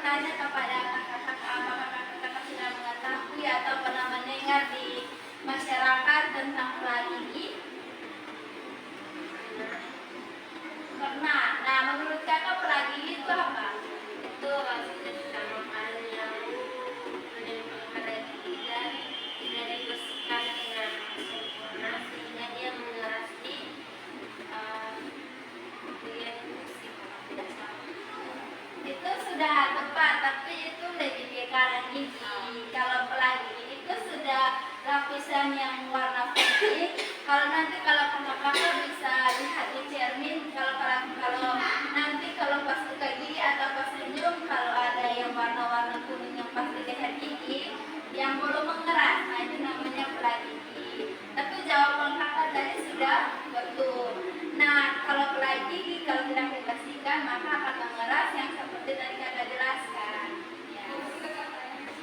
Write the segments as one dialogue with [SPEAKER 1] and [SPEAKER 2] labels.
[SPEAKER 1] bertanya kepada kakak-kakak apakah kakak-kakak sudah mengetahui atau pernah mendengar di masyarakat tentang pelah gigi? Pernah. Nah, menurut kakak pelah gigi itu apa?
[SPEAKER 2] Itu hasilnya sama makanan yang menimbulkan pada gigi dan tidak dibersihkan dengan sempurna sehingga dia mengeras di bagian gusi kalau tidak salah.
[SPEAKER 1] Itu sudah tepat, tapi itu lebih ke karang gigi. Kalau pelah gigi itu sudah lapisan yang warna putih. Kalau nanti kalau kakak-kakak bisa lihat di cermin, kalau nanti kalau pas buka gigi atau pas senyum, kalau ada yang warna-warna kuning yang pas di leher gigi yang belum mengeras, nah itu namanya pelah gigi. Tapi jawaban kakak tadi sudah betul. Nah, kalau pelah gigi kalau tidak dibersihkan maka akan mengeras yang seperti tadi kakak jelaskan. Ya.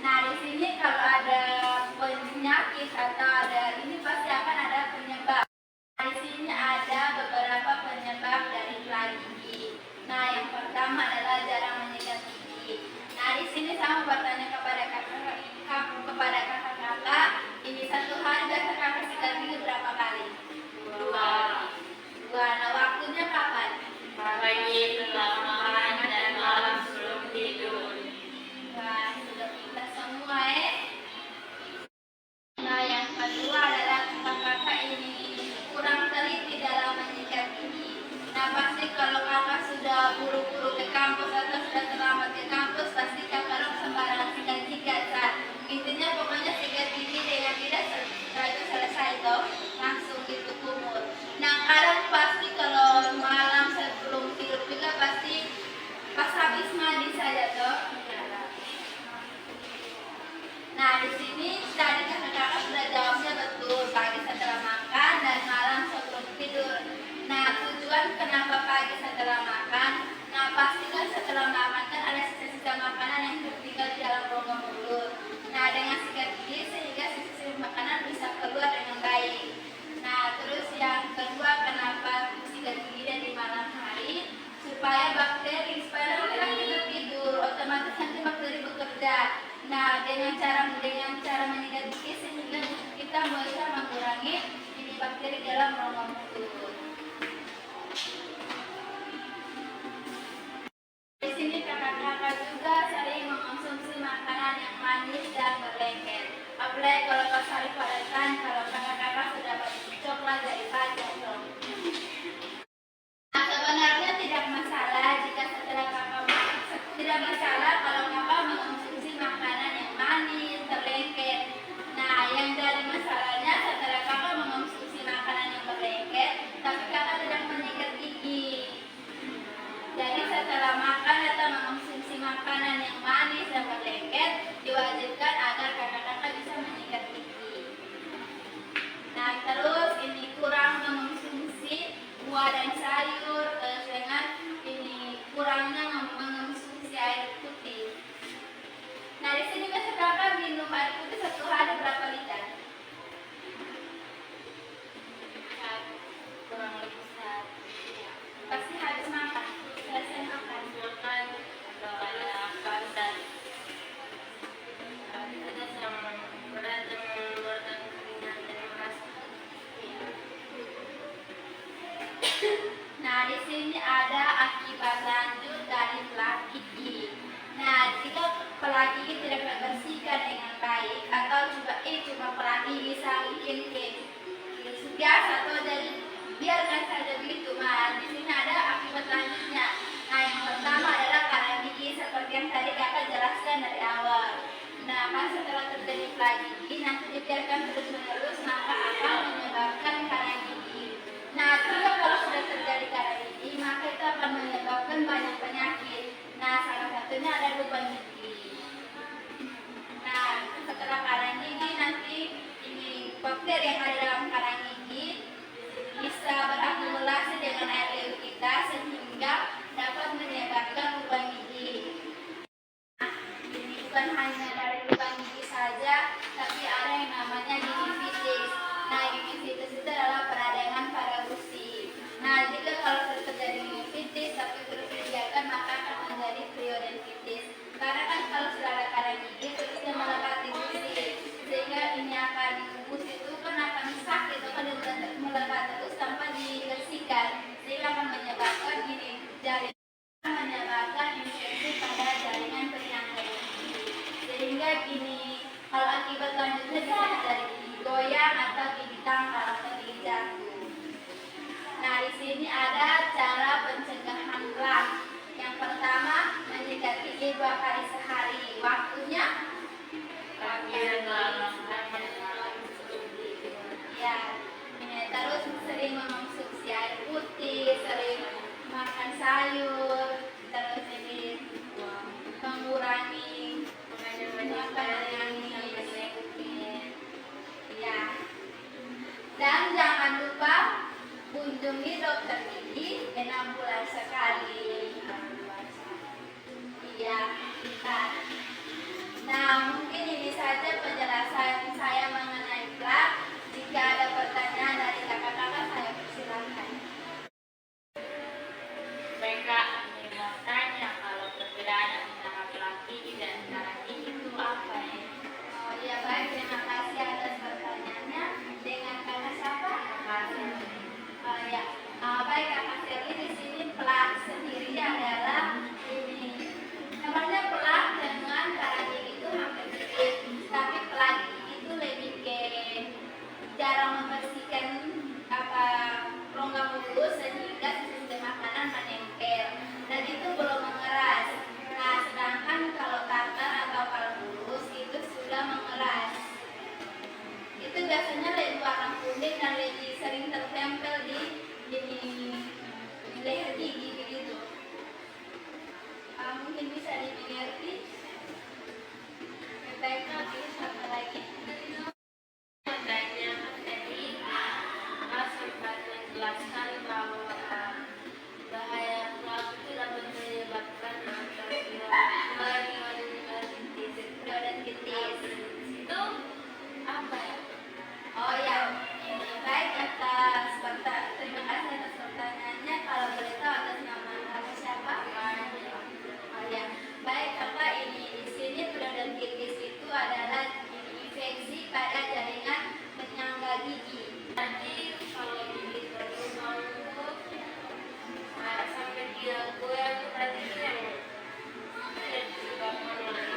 [SPEAKER 1] Nah, di sini kalau ada penyakit atau ada ini pasti akan ada penyebab. Nah, di sini ada beberapa penyebab dari pelah gigi. Nah, yang pertama adalah jarang menyikat gigi. Nah, di sini saya mau bertanya kepada kakak-kakak, ini satu hari biasa kakak sikat gigi berapa kali?
[SPEAKER 2] Dua.
[SPEAKER 1] Nah, waktunya kapan?
[SPEAKER 2] Pagi setelah makan dan malam sebelum tidur.
[SPEAKER 1] Wah, sudah pintar semua Nah, yang kedua adalah kakak ini kurang teliti dalam menyikat gigi. Nah, pasti kalau kakak sudah buru-buru ke kampus atau sudah terlambat ke kampus, pasti kakak sembarangan sikat gigi kan. Intinya pokoknya sikat gigi dengan tidak setelah itu selesai toh, langsung gitu kumur. Nah, kadang pasti kalau malam sebelum tidur juga pasti pas habis mandi saja toh. Nah, di sini tadi kakak-kakak sudah jawabnya betul, pagi setelah makan dan malam sebelum tidur. Nah, tujuan kenapa pagi setelah makan? Nah, pastikan setelah makan kan ada sisa-sisa makanan yang tertinggal di dalam rongga mulut. Nah, dengan sikat gigi sehingga sisa-sisa makanan bisa keluar dengan baik. Nah, terus yang kedua kenapa sikat gigi dan di malam hari? Supaya bakteri, supaya kita tidur, otomatis nanti bakteri bekerja. Nah, dengan cara menyikat gigi sehingga kita bisa mengurangi ini bakteri dalam rongga mulut. Di sini kakak-kakak juga sering mengonsumsi makanan yang manis dan berlengket. Apalagi kalau pas hari Valentine, kalau kakak-kakak sudah bagi coklat dari pacar dong. Nah, sebenarnya tidak masalah jika setelah tidak masalah kalau kakak mengonsumsi makanan yang manis, berlengket. Nah, yang jadi masalahnya setelah kakak mengonsumsi makanan yang berlengket, tapi kakak tidak menyikat gigi. Jadi setelah makan atau mengonsumsi makanan yang manis dan berlengket, diwajibkan agar kakak-kakak bisa menyikat gigi. Nah, terus ini kurang mengonsumsi buah dan sayur, dengan ini kurangnya mengonsumsi air putih. Nah, di sini biasa kakak minum air putih satu hari berapa liter?
[SPEAKER 2] Kurang lebih satu.
[SPEAKER 1] Pasti habis makan, selesai makan.
[SPEAKER 2] Makan ada apa dan ada sama berat yang mengeluarkan keringat dan merasa
[SPEAKER 1] Nah, di sini ada akibat lanjut dari pelah gigi. Nah, jika pelah gigi tidak dibersihkan dengan baik atau cuma pelah gigi saling ke biasa atau jadi biarkan saja begitu. Nah, di sini ada akibat lanjutnya. Nah, yang pertama adalah karang gigi seperti yang tadi kakak jelaskan dari awal. Nah, kan setelah terjadi pelah gigi nanti dibiarkan terus-menerus maka akan menyebabkan karang gigi. Nah, jika kalau sudah terjadi karang gigi maka itu akan menyebabkan banyak penyakit. Nah, salah satunya ada lubang gigi. Nah, setelah karang gigi nanti ini bakteri yang ada dalam karang gigi bisa berakumulasi dengan air liur kita sehingga dapat menyebabkan lubang gigi. Nah, ini bukan hanya dari lubang gigi saja, tapi ada yang namanya gingivitis. Nah, gingivitis itu adalah peradangan pada gusi. Nah, jika kalau terjadi gingivitis tapi terus dibiarkan maka akan menjadi periodontitis. Karena baik ini kalau akibat lanjutnya bisa dari gigi goyang atau gigi tangkal atau gigi jatuh. Nah, di sini ada cara pencegahan plak. Yang pertama, menyikat gigi 2 kali sehari. Waktunya
[SPEAKER 2] Pagi dan malam.
[SPEAKER 1] ya. Terus sering mengonsumsi air putih, sering makan sayur, terus ini mengurangi makanan yang ya. Dan jangan lupa kunjungi dokter gigi 6 bulan sekali. Iya, nah, mungkin ini saja penjelasan saya mengenai plak. Jika ada pertanyaan dari kakak-kakak, saya persilahkan.
[SPEAKER 2] Mereka ingin bertanya kalau perbedaan antara plak gigi dan darah gigi itu apa ya?
[SPEAKER 1] Oh iya, baik, terima kasih atas pertanyaannya. Dengan kakak siapa? Oh ya, baik kakak Sherly. Di sini plak sendiri adalah ini. Sebenarnya plak dengan darah gigi itu hampir mirip, tapi plak gigi itu lebih ke jarang membersihkan apa rongga mulut sehingga sistem makanan menempel dan itu belum mengeras. Nah, sedangkan kalau tartar atau kalau bulus itu sudah mengeras. Itu biasanya lebih warna kuning dan lebih sering tertempel di leher gigi begitu. Mungkin bisa dimengerti. Baiknya apa lagi?
[SPEAKER 2] Adanya tadi sempat menjelaskan bahwa bahaya plak itu dapat menyebabkan
[SPEAKER 1] Perioditis.
[SPEAKER 2] itu apa ya?
[SPEAKER 1] Oh ya, baik terima kasih atas pertanyaannya. Kalau boleh tahu atas nama kakak siapa? Oh ya, baik kakak, ini di sini perioditis itu adalah infeksi pada jaringan penyangga gigi.
[SPEAKER 2] Nanti kalau gigi berlubang itu sampai dia goyang tadi yang disebabkan oleh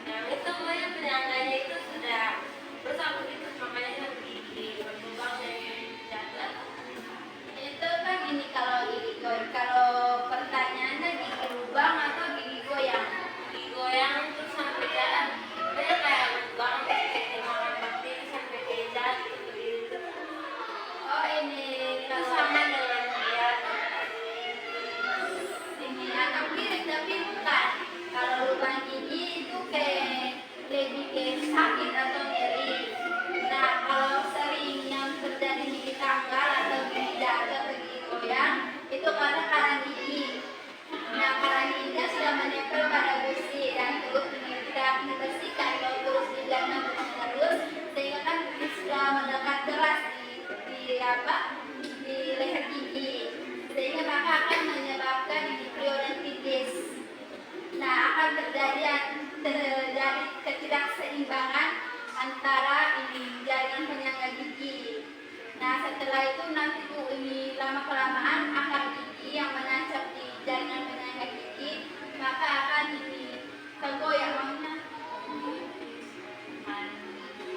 [SPEAKER 2] yang itu goyang penyangganya itu sudah bersambut itu makanya yang gigi berlubang dan jatuh.
[SPEAKER 1] Itu kan ini kalau gigi goyang. Kalau pertanyaannya gigi lubang atau gigi goyang?
[SPEAKER 2] Gigi goyang itu sampai jalan dia kayak lubang kayak makan bakteri sampai dia jatuh begitu.
[SPEAKER 1] Oh ini
[SPEAKER 2] Itu
[SPEAKER 1] kalau
[SPEAKER 2] sama dengan dia
[SPEAKER 1] ini agak mirip tapi bukan. Kalau lubang gigi itu kayak lebih ke sakit atau nyeri. Nah, kalau sering yang terjadi gigi tanggal atau gigi jatuh atau gigi goyang itu karena karang gigi. Nah, karang giginya sudah menempel pada gusi dan terus tidak dibersihkan. Kalau terus dibiarkan terus sehingga kan sudah mendekat keras di leher gigi, sehingga maka akan menyebabkan ini perioditis. Nah, akan terjadi ketidakseimbangan antara ini jaringan penyangga gigi. Nah, setelah itu nanti ini lama kelamaan akar gigi yang menancap di jaringan penyangga gigi maka akan ini tergoyang, maksudnya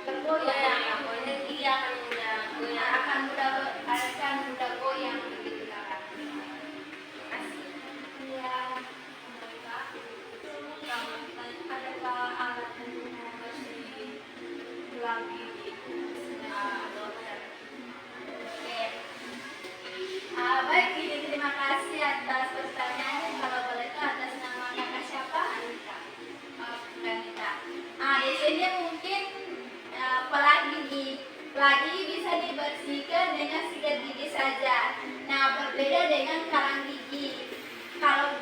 [SPEAKER 1] tergoyang.
[SPEAKER 2] pokoknya dia akan goyang.
[SPEAKER 1] akan mudah goyang begitu kakak. Ya, adakah alat untuk membersih tulang gigi? Dokter. Oke. Baik, ini terima kasih atas pertanyaannya. Kalau boleh tahu atas nama kakak siapa? Anita. Anita. Di sini mungkin pelagi bisa dibersihkan dengan sikat gigi saja. Nah, berbeda dengan karang gigi. Kalau